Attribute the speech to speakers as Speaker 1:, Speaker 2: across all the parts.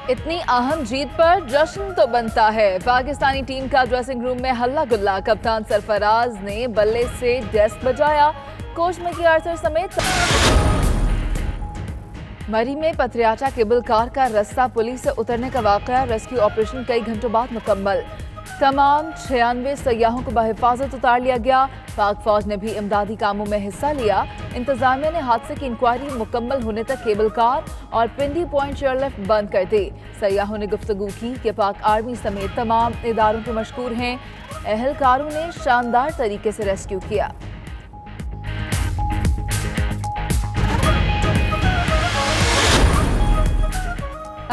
Speaker 1: इतनी अहम जीत पर जश्न तो बनता है। पाकिस्तानी टीम का ड्रेसिंग रूम में हल्ला गुल्ला। कप्तान सरफराज ने बल्ले से डेस्क बजाया। कोच मिकी आर्थर समेत मरी में पथरियाचा केबल कार का रास्ता पुलिस से उतरने का वाकया। रेस्क्यू ऑपरेशन कई घंटों बाद मुकम्मल। तमाम 96 सयाहों को बहिफाजत उतार लिया गया। पाक फौज ने भी इमदादी कामों में हिस्सा लिया। इंतजामिया ने हादसे की इंक्वायरी मुकम्मल होने तक केबल कार और पिंडी पॉइंट चेयरलिफ्ट बंद कर दी। सयाहों ने गुफ्तगू की कि पाक आर्मी समेत तमाम इदारों के मशकूर हैं। एहलकारों ने शानदार तरीके से रेस्क्यू किया।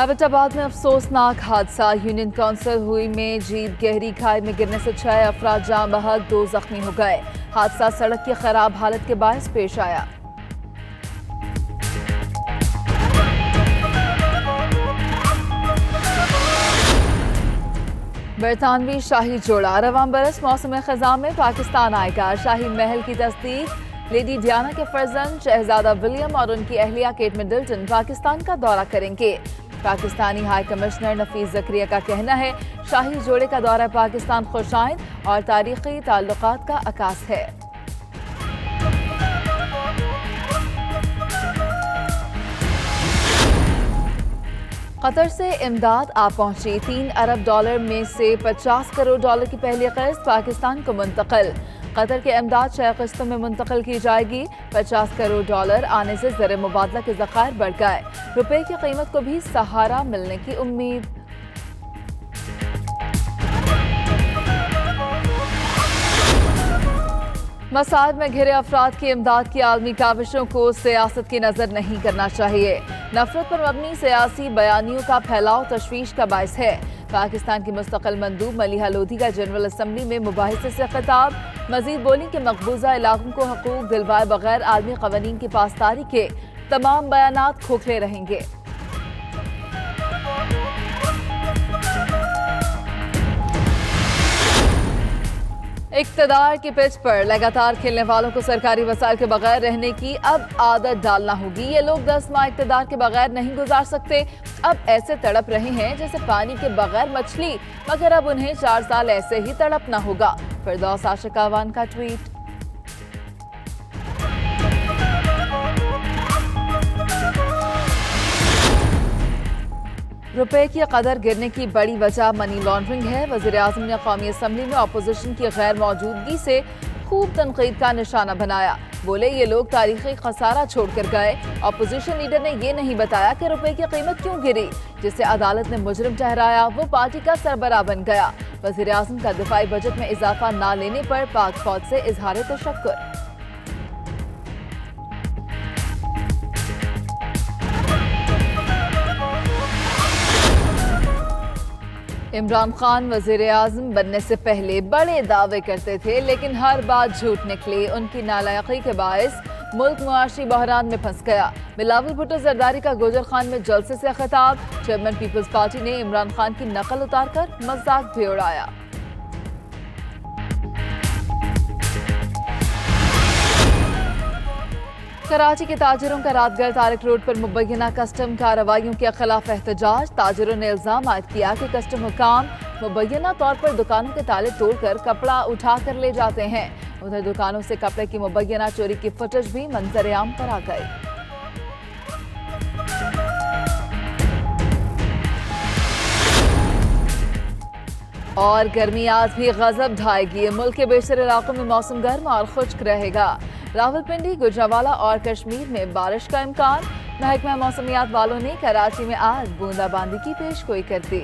Speaker 1: एबटाबाद में अफसोसनाक हादसा। यूनियन काउंसिल हुई में जीप गहरी खाई में गिरने से 6 अफराद जान बहक, 2 जख्मी हो गए। हादसा सड़क की खराब हालत के बायस पेश आया। बरतानवी शाही जोड़ा रवां बरस मौसम खज़ां में पाकिस्तान आएगा। शाही महल की तस्दीक। लेडी डियाना के फर्जंद शहजादा विलियम और उनकी अहलिया केट मिडल्टन पाकिस्तान का दौरा करेंगे। पाकिस्तानी हाई कमिश्नर नफीस जकरिया का कहना है शाही जोड़े का दौरा पाकिस्तान खुशाइंद और तारीखी ताल्लुकात का अकास है। कतर से इमदाद आ पहुंची। $3 अरब में से $50 करोड़ की पहली किस्त पाकिस्तान को मुंतकिल। कतर के इमदाद 6 किस्तों में मुंतकिल की जाएगी। $50 करोड़ आने से ज़र मुबादला के ज़खायर बढ़ गए। रुपए की कीमत को भी सहारा मिलने की उम्मीद। मसाइब में घिरे अफराद की इमदाद की आलमी काविशों को सियासत की नजर नहीं करना चाहिए। नफरत पर मबनी सियासी बयानियों का फैलाव तशवीश का बायस है। पाकिस्तान की मुस्तकिल मंदूब मलिहा लोधी का जनरल असम्बली में मुबाहिसे से खिताब। मजीद बोली कि मकबूजा इलाकों को हकूक दिलवाए बगैर आलमी कवानीन की पासदारी के तमाम बयानात खोखले रहेंगे। इक्तदार की पिच पर लगातार खेलने वालों को सरकारी वसाइल के बगैर रहने की अब आदत डालना होगी। ये लोग 10 माह इक्तदार के बगैर नहीं गुजार सकते। अब ऐसे तड़प रहे हैं जैसे पानी के बगैर मछली, मगर अब उन्हें 4 साल ऐसे ही तड़पना होगा। फिरदौस आशिकावान का ट्वीट। रुपए की कदर गिरने की बड़ी वजह मनी लॉन्ड्रिंग है। वज़ीर-ए-आज़म ने कौमी असम्बली में अपोजिशन की गैर मौजूदगी से खूब तनकीद का निशाना बनाया। बोले ये लोग तारीखी खसारा छोड़कर गए। अपोजिशन लीडर ने ये नहीं बताया कि रुपए की कीमत क्यों गिरी। जिसे अदालत ने मुजरिम ठहराया वो पार्टी का सरबराह बन गया। वज़ीर-ए-आज़म का दिफाई बजट में इजाफा न लेने पर पाक फौज से इजहार तशक्कुर। इमरान खान वज़ीर-ए-आज़म बनने से पहले बड़े दावे करते थे, लेकिन हर बात झूठ निकली। उनकी नालायकी के बायस मुल्क मुआशी बहरान में फंस गया। बिलावल भुट्टो जरदारी का गोजर खान में जलसे से खिताब। चेयरमैन पीपल्स पार्टी ने इमरान खान की नकल उतारकर मजाक भी उड़ाया। कराची के ताजिरों का रातगर तारिक रोड पर मुबैना कस्टम कार्रवाइयों के खिलाफ एहतजाज। ताजिरों ने इल्जाम आयद किया कि कस्टम हुकाम मुबैना तौर पर दुकानों के ताले तोड़कर कपड़ा उठा कर ले जाते हैं। उधर दुकानों से कपड़े की मुबैना चोरी की फुटेज भी मंजर आम पर आ गई। और गर्मी आज भी गजब ढाएगी। मुल्क के बेशतर इलाकों में मौसम गर्म और खुश्क रहेगा। रावलपिंडी, गुजरांवाला और कश्मीर में बारिश का इम्कान। महकमा मौसमियात वालों ने कराची में आज बूंदाबांदी की पेशगोई कर दी।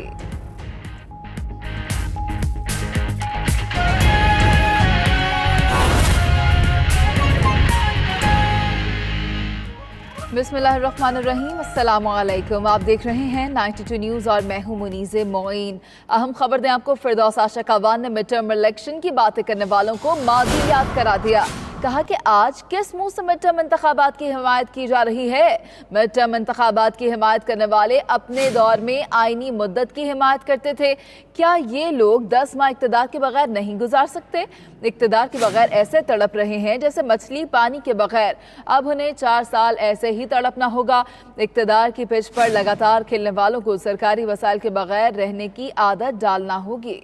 Speaker 1: बिस्मिल्लाहिर्रहमानिर्रहीम, अस्सलामुअलैकुम। आप देख रहे हैं 92 न्यूज़ और मैं हूं मुनीज़े मोइन। अहम खबर दें आपको। फिरदौस आशिकावान ने मिड टर्म इलेक्शन की बातें करने वालों को माजी याद करा दिया। कहा कि आज किस मुंह से मिड टर्म इंतखाबात की हिमायत की जा रही है। मिड टर्म इंतखाबात की हिमायत करने वाले अपने दौर में आईनी मुद्दत की हिमायत करते थे। क्या ये लोग 10 माह इक़्तिदार के बगैर नहीं गुजार सकते? इक़्तिदार के बगैर ऐसे तड़प रहे हैं जैसे मछली पानी के बगैर। अब उन्हें 4 साल ऐसे ही तड़पना होगा। इक़्तिदार की पिच पर लगातार खेलने वालों को सरकारी वसाइल के बगैर रहने की आदत डालना होगी।